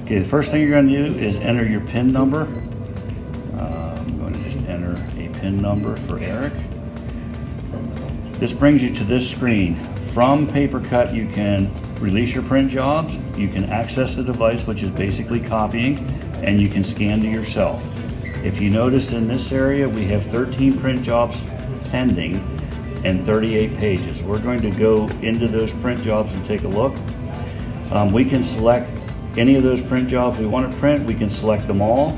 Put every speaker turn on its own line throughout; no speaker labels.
Okay, the first thing you're going to do is enter your PIN number. I'm going to just enter a PIN number for Eric. This brings you to this screen. From PaperCut, you can release your print jobs, you can access the device, which is basically copying, and you can scan to yourself. If you notice in this area, we have 13 print jobs pending and 38 pages. We're going to go into those print jobs and take a look. We can select any of those print jobs we want to print. We can select them all.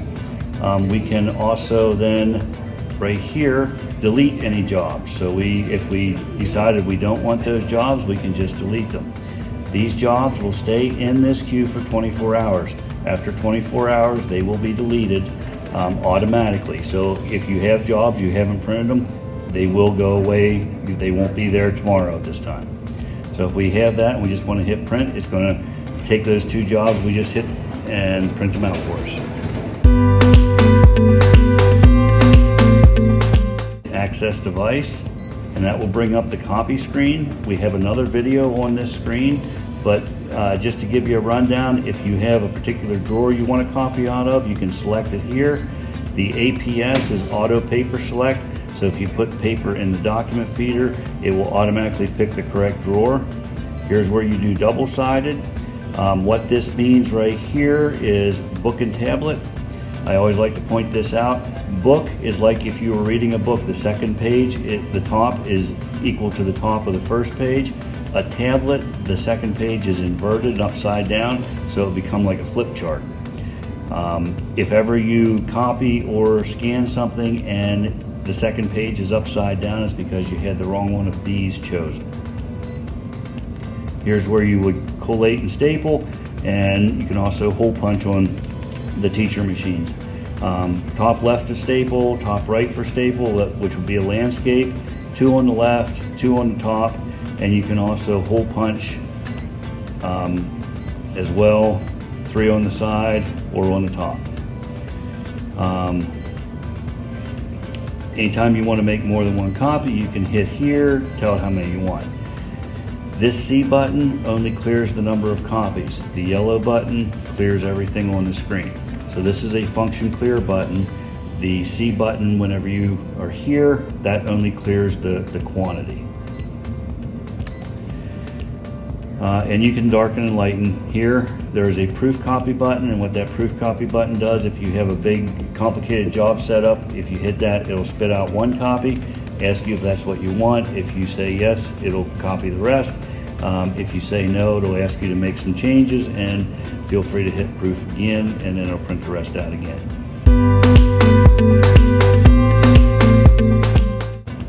We can also then, right here, delete any jobs. So if we decided we don't want those jobs, we can just delete them. These jobs will stay in this queue for 24 hours. After 24 hours, they will be deleted automatically. So if you have jobs, you haven't printed them, they will go away. They won't be there tomorrow at this time. So if we have that and we just want to hit print, it's going to take those two jobs we just hit and print them out for us. Access device, and that will bring up the copy screen. We have another video on this screen, but just to give you a rundown, if you have a particular drawer you want to copy out of, you can select it here. The APS is auto paper select, so if you put paper in the document feeder, it will automatically pick the correct drawer. Here's where you do double-sided. What this means right here is book and tablet. I always like to point this out. Book is like if you were reading a book, the second page, the top is equal to the top of the first page. A tablet, the second page is inverted and upside down, so it'll become like a flip chart. If ever you copy or scan something and the second page is upside down, it's because you had the wrong one of these chosen. Here's where you would collate and staple, and you can also hole punch on the teacher machines. Top left to staple, top right for staple, which would be a landscape, 2 on the left, 2 on the top, and you can also hole punch as well, 3 on the side or on the top. Anytime you want to make more than one copy, you can hit here, tell it how many you want. This C button only clears the number of copies. The yellow button clears everything on the screen. So this is a function clear button. The C button, whenever you are here, that only clears the quantity. And you can darken and lighten. Here, there is a proof copy button, and what that proof copy button does, if you have a big complicated job setup, if you hit that, it'll spit out one copy, ask you if that's what you want. If you say yes, it'll copy the rest. If you say no, it'll ask you to make some changes, and feel free to hit proof again, and then it'll print the rest out again.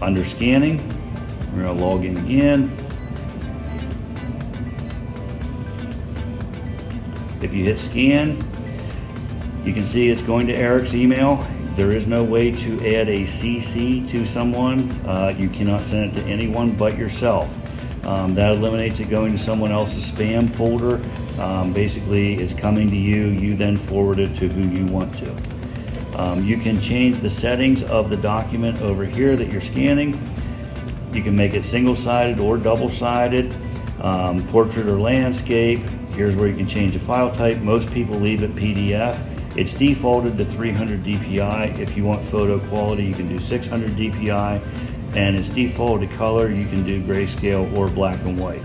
Under scanning, we're going to log in again. If you hit scan, you can see it's going to Eric's email. There is no way to add a CC to someone. You cannot send it to anyone but yourself. That eliminates it going to someone else's spam folder. Basically, it's coming to you. You then forward it to who you want to. You can change the settings of the document over here that you're scanning. You can make it single-sided or double-sided, portrait or landscape. Here's where you can change the file type. Most people leave it PDF. It's defaulted to 300 DPI. If you want photo quality, you can do 600 DPI. And it's defaulted to color. You can do grayscale or black and white.